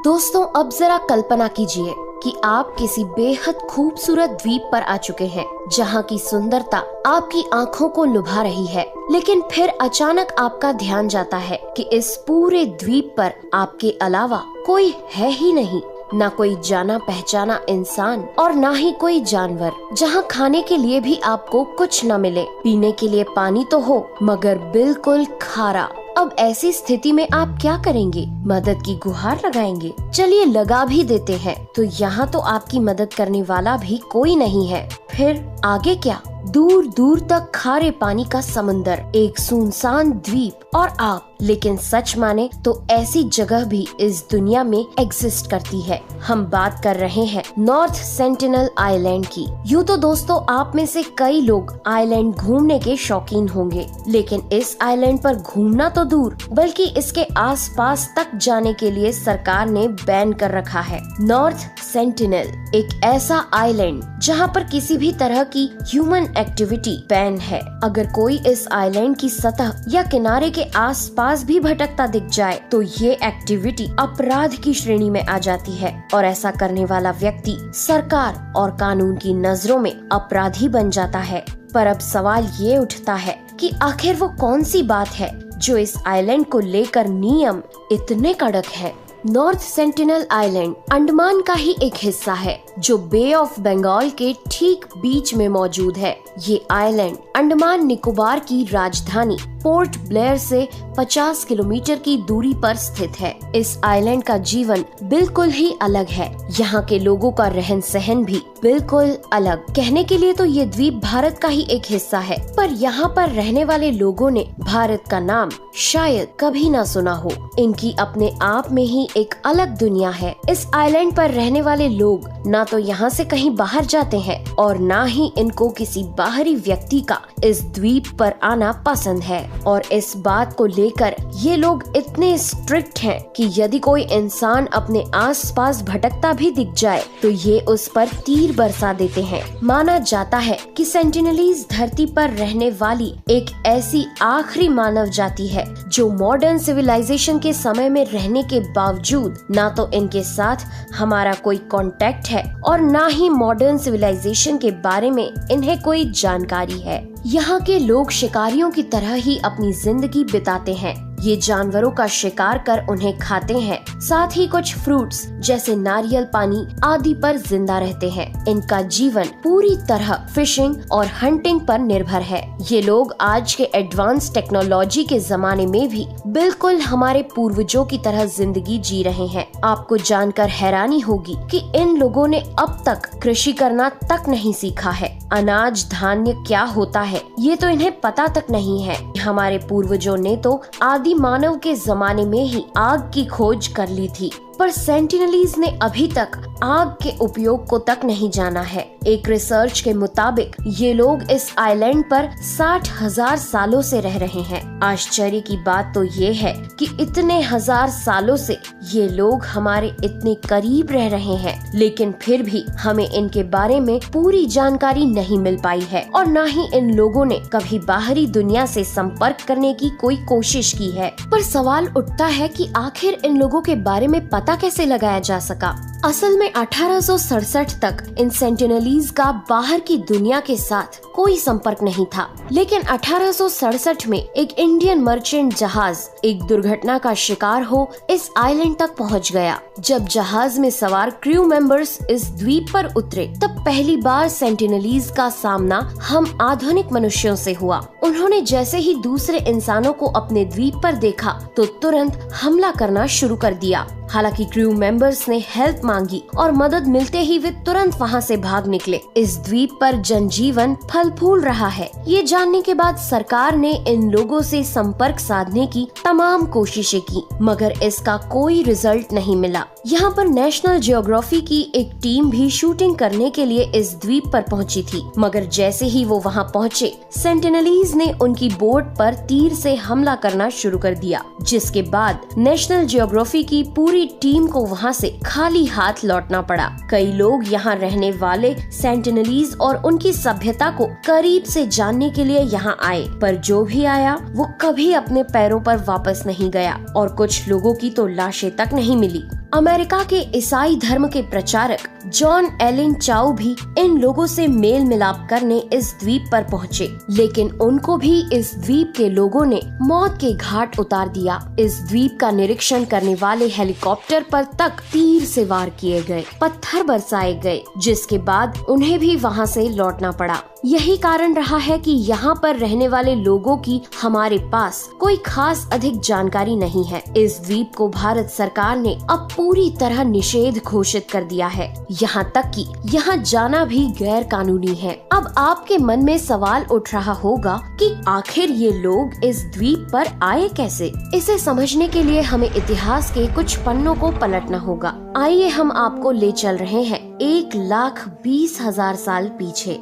दोस्तों, अब जरा कल्पना कीजिए कि आप किसी बेहद खूबसूरत द्वीप पर आ चुके हैं, जहां की सुंदरता आपकी आंखों को लुभा रही है। लेकिन फिर अचानक आपका ध्यान जाता है कि इस पूरे द्वीप पर आपके अलावा कोई है ही नहीं, ना कोई जाना पहचाना इंसान और ना ही कोई जानवर। जहां खाने के लिए भी आपको कुछ न मिले, पीने के लिए पानी तो हो मगर बिल्कुल खारा। अब ऐसी स्थिति में आप क्या करेंगे? मदद की गुहार लगाएंगे? चलिए लगा भी देते हैं, तो यहाँ तो आपकी मदद करने वाला भी कोई नहीं है। फिर आगे क्या? दूर दूर तक खारे पानी का समंदर, एक सुनसान द्वीप और आप। लेकिन सच माने तो ऐसी जगह भी इस दुनिया में एग्जिस्ट करती है। हम बात कर रहे हैं नॉर्थ सेंटिनल आइलैंड की। यूँ तो दोस्तों, आप में से कई लोग आइलैंड घूमने के शौकीन होंगे, लेकिन इस आइलैंड पर घूमना तो दूर बल्कि इसके आसपास तक जाने के लिए सरकार ने बैन कर रखा है। नॉर्थ सेंटिनल एक ऐसा आइलैंड जहाँ पर किसी भी तरह की ह्यूमन एक्टिविटी बैन है। अगर कोई इस आइलैंड की सतह या किनारे के आसपास भी भटकता दिख जाए तो ये एक्टिविटी अपराध की श्रेणी में आ जाती है और ऐसा करने वाला व्यक्ति सरकार और कानून की नजरों में अपराधी बन जाता है। पर अब सवाल ये उठता है कि आखिर वो कौन सी बात है जो इस आइलैंड को लेकर नियम इतने कड़क है। नॉर्थ सेंटिनल आइलैंड अंडमान का ही एक हिस्सा है जो बे ऑफ बंगाल के ठीक बीच में मौजूद है। ये आइलैंड अंडमान निकोबार की राजधानी पोर्ट ब्लेयर से 50 किलोमीटर की दूरी पर स्थित है। इस आइलैंड का जीवन बिल्कुल ही अलग है। यहाँ के लोगों का रहन सहन भी बिल्कुल अलग। कहने के लिए तो ये द्वीप भारत का ही एक हिस्सा है, पर यहाँ पर रहने वाले लोगों ने भारत का नाम शायद कभी ना सुना हो। इनकी अपने आप में ही एक अलग दुनिया है। इस आइलैंड पर रहने वाले लोग ना तो यहाँ से कहीं बाहर जाते हैं और ना ही इनको किसी बाहरी व्यक्ति का इस द्वीप पर आना पसंद है। और इस बात को लेकर ये लोग इतने स्ट्रिक्ट हैं कि यदि कोई इंसान अपने आसपास भटकता भी दिख जाए तो ये उस पर तीर बरसा देते हैं। माना जाता है कि सेंटिनलीज धरती पर रहने वाली एक ऐसी आखिरी मानव जाति है जो मॉडर्न सिविलाइजेशन के समय में रहने के बावजूद ना तो इनके साथ हमारा कोई कांटेक्ट है और ना ही मॉडर्न सिविलाइजेशन के बारे में इन्हें कोई जानकारी है। यहाँ के लोग शिकारियों की तरह ही अपनी जिंदगी बिताते हैं। ये जानवरों का शिकार कर उन्हें खाते हैं, साथ ही कुछ फ्रूट्स जैसे नारियल पानी आदि पर जिंदा रहते हैं। इनका जीवन पूरी तरह फिशिंग और हंटिंग पर निर्भर है। ये लोग आज के एडवांस टेक्नोलॉजी के जमाने में भी बिल्कुल हमारे पूर्वजों की तरह जिंदगी जी रहे हैं। आपको जानकर हैरानी होगी कि इन लोगों ने अब तक कृषि करना तक नहीं सीखा है। अनाज धान्य क्या होता है ये तो इन्हें पता तक नहीं है। हमारे पूर्वजों ने तो आदि मानव के जमाने में ही आग की खोज कर ली थी, पर सेंटिनलीज ने अभी तक आग के उपयोग को तक नहीं जाना है। एक रिसर्च के मुताबिक ये लोग इस आइलैंड पर 60,000 सालों से रह रहे हैं। आश्चर्य की बात तो ये है कि इतने हजार सालों से ये लोग हमारे इतने करीब रह रहे हैं, लेकिन फिर भी हमें इनके बारे में पूरी जानकारी नहीं मिल पाई है और न ही इन लोगों ने कभी बाहरी दुनिया से संपर्क करने की कोई कोशिश की है। पर सवाल उठता है कि आखिर इन लोगों के बारे में पता कैसे लगाया जा सका। असल में 1867 तक इन सेंटिनलीज का बाहर की दुनिया के साथ कोई संपर्क नहीं था, लेकिन 1867 में एक इंडियन मर्चेंट जहाज एक दुर्घटना का शिकार हो इस आइलैंड तक पहुंच गया। जब जहाज में सवार क्रू मेंबर्स इस द्वीप पर उतरे तब पहली बार सेंटिनलीज का सामना हम आधुनिक मनुष्यों से हुआ। उन्होंने जैसे ही दूसरे इंसानों को अपने द्वीप पर देखा तो तुरंत हमला करना शुरू कर दिया। हालांकि क्रू मेंबर्स ने हेल्प मांगी और मदद मिलते ही वे तुरंत वहां से भाग निकले। इस द्वीप पर जनजीवन फल फूल रहा है। ये जानने के बाद सरकार ने इन लोगों से संपर्क साधने की तमाम कोशिशें की, मगर इसका कोई रिजल्ट नहीं मिला। यहाँ पर नेशनल जियोग्राफी की एक टीम भी शूटिंग करने के लिए इस द्वीप पर पहुंची थी, मगर जैसे ही वो वहाँ पहुँचे सेंटिनलीज ने उनकी बोट पर तीर से हमला करना शुरू कर दिया, जिसके बाद नेशनल जियोग्राफी की पूरी टीम को वहाँ से खाली हाथ लौटना पड़ा। कई लोग यहाँ रहने वाले सेंटिनलीज और उनकी सभ्यता को करीब से जानने के लिए यहाँ आए, पर जो भी आया वो कभी अपने पैरों पर वापस नहीं गया और कुछ लोगों की तो लाशें तक नहीं मिली। अमेरिका के ईसाई धर्म के प्रचारक जॉन एलन चाउ भी इन लोगों से मेल मिलाप करने इस द्वीप पर पहुँचे, लेकिन उनको भी इस द्वीप के लोगों ने मौत के घाट उतार दिया। इस द्वीप का निरीक्षण करने वाले हेलीकॉप्टर पर तक तीर से वार किए गए, पत्थर बरसाए गए, जिसके बाद उन्हें भी वहाँ से लौटना पड़ा। यही कारण रहा है कि यहाँ पर रहने वाले लोगों की हमारे पास कोई खास अधिक जानकारी नहीं है। इस द्वीप को भारत सरकार ने अब पूरी तरह निषेध घोषित कर दिया है, यहाँ तक कि यहाँ जाना भी गैर कानूनी है। अब आपके मन में सवाल उठ रहा होगा कि आखिर ये लोग इस द्वीप पर आए कैसे? इसे समझने के लिए हमें इतिहास के कुछ पन्नों को पलटना होगा। आइए हम आपको ले चल रहे हैं 1,20,000 साल पीछे।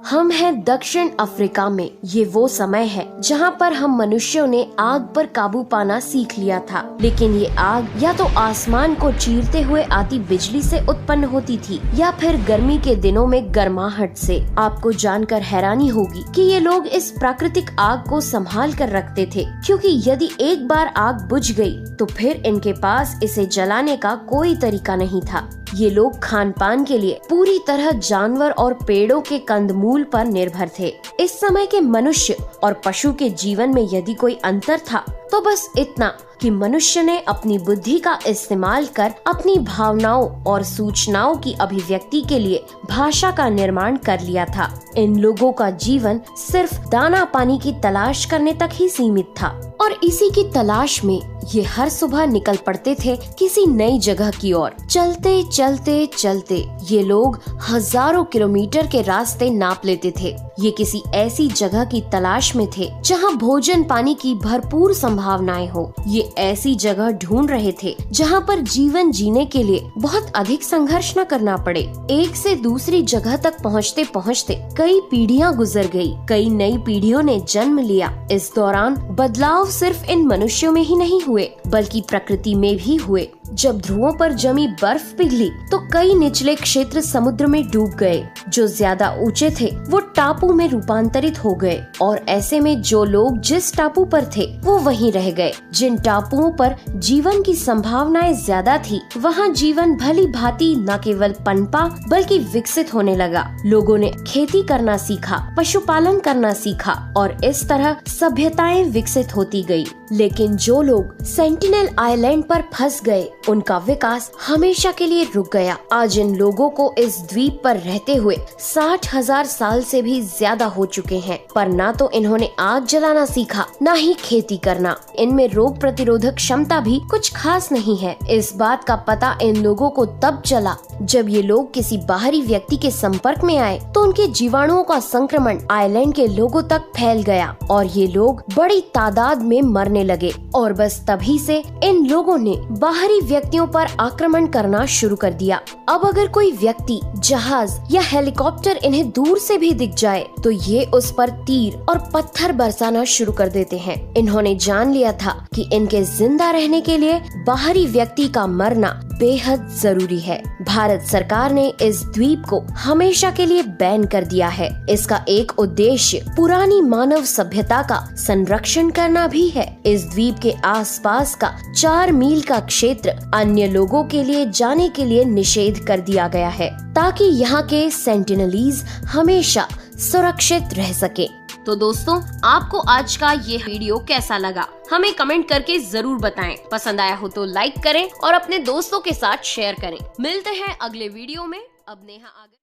हम हैं दक्षिण अफ्रीका में। ये वो समय है जहाँ पर हम मनुष्यों ने आग पर काबू पाना सीख लिया था, लेकिन ये आग या तो आसमान को चीरते हुए आती बिजली से उत्पन्न होती थी या फिर गर्मी के दिनों में गर्माहट से। आपको जानकर हैरानी होगी कि ये लोग इस प्राकृतिक आग को संभाल कर रखते थे, क्योंकि यदि एक बार आग बुझ गई तो फिर इनके पास इसे जलाने का कोई तरीका नहीं था। ये लोग खान पान के लिए पूरी तरह जानवर और पेड़ों के कंदमूल पर निर्भर थे। इस समय के मनुष्य और पशु के जीवन में यदि कोई अंतर था तो बस इतना कि मनुष्य ने अपनी बुद्धि का इस्तेमाल कर अपनी भावनाओं और सूचनाओं की अभिव्यक्ति के लिए भाषा का निर्माण कर लिया था। इन लोगों का जीवन सिर्फ दाना पानी की तलाश करने तक ही सीमित था और इसी की तलाश में ये हर सुबह निकल पड़ते थे किसी नई जगह की ओर। चलते चलते चलते ये लोग हजारों किलोमीटर के रास्ते नाप लेते थे। ये किसी ऐसी जगह की तलाश में थे जहाँ भोजन पानी की भरपूर संभावनाएं हो। ये ऐसी जगह ढूंढ रहे थे जहाँ पर जीवन जीने के लिए बहुत अधिक संघर्ष न करना पड़े। एक से दूसरी जगह तक पहुँचते पहुँचते कई पीढ़ियाँ गुजर गई, कई नई पीढ़ियों ने जन्म लिया। इस दौरान बदलाव सिर्फ इन मनुष्यों में ही नहीं हुए बल्कि प्रकृति में भी हुए। जब ध्रुवों पर जमी बर्फ पिघली तो कई निचले क्षेत्र समुद्र में डूब गए। जो ज्यादा ऊंचे थे वो टापू में रूपांतरित हो गए और ऐसे में जो लोग जिस टापू पर थे वो वहीं रह गए। जिन टापुओं पर जीवन की संभावनाएं ज्यादा थी वहाँ जीवन भली भांति न केवल पनपा बल्कि विकसित होने लगा। लोगों ने खेती करना सीखा, पशुपालन करना सीखा और इस तरह सभ्यताएं विकसित होती गई। लेकिन जो लोग सेंटिनल आइलैंड पर फंस गए उनका विकास हमेशा के लिए रुक गया। आज इन लोगों को इस द्वीप पर रहते हुए 60,000 साल से भी ज्यादा हो चुके हैं, पर ना तो इन्होंने आग जलाना सीखा ना ही खेती करना। इनमें रोग प्रतिरोधक क्षमता भी कुछ खास नहीं है। इस बात का पता इन लोगों को तब चला जब ये लोग किसी बाहरी व्यक्ति के संपर्क में आए तो उनके जीवाणुओं का संक्रमण आइलैंड के लोगों तक फैल गया और ये लोग बड़ी तादाद में मरने लगे। और बस तभी से इन लोगों ने बाहरी व्यक्तियों पर आक्रमण करना शुरू कर दिया। अब अगर कोई व्यक्ति, जहाज या हेलीकॉप्टर इन्हें दूर से भी दिख जाए तो ये उस पर तीर और पत्थर बरसाना शुरू कर देते हैं। इन्होंने जान लिया था कि इनके जिंदा रहने के लिए बाहरी व्यक्ति का मरना बेहद जरूरी है। भारत सरकार ने इस द्वीप को हमेशा के लिए बैन कर दिया है। इसका एक उद्देश्य पुरानी मानव सभ्यता का संरक्षण करना भी है। इस द्वीप के आसपास का 4 मील का क्षेत्र अन्य लोगों के लिए जाने के लिए निषेध कर दिया गया है ताकि यहाँ के सेंटिनलीज हमेशा सुरक्षित रह सके। तो दोस्तों, आपको आज का ये वीडियो कैसा लगा हमें कमेंट करके जरूर बताएं। पसंद आया हो तो लाइक करें और अपने दोस्तों के साथ शेयर करें। मिलते हैं अगले वीडियो में। अब नेहा आगे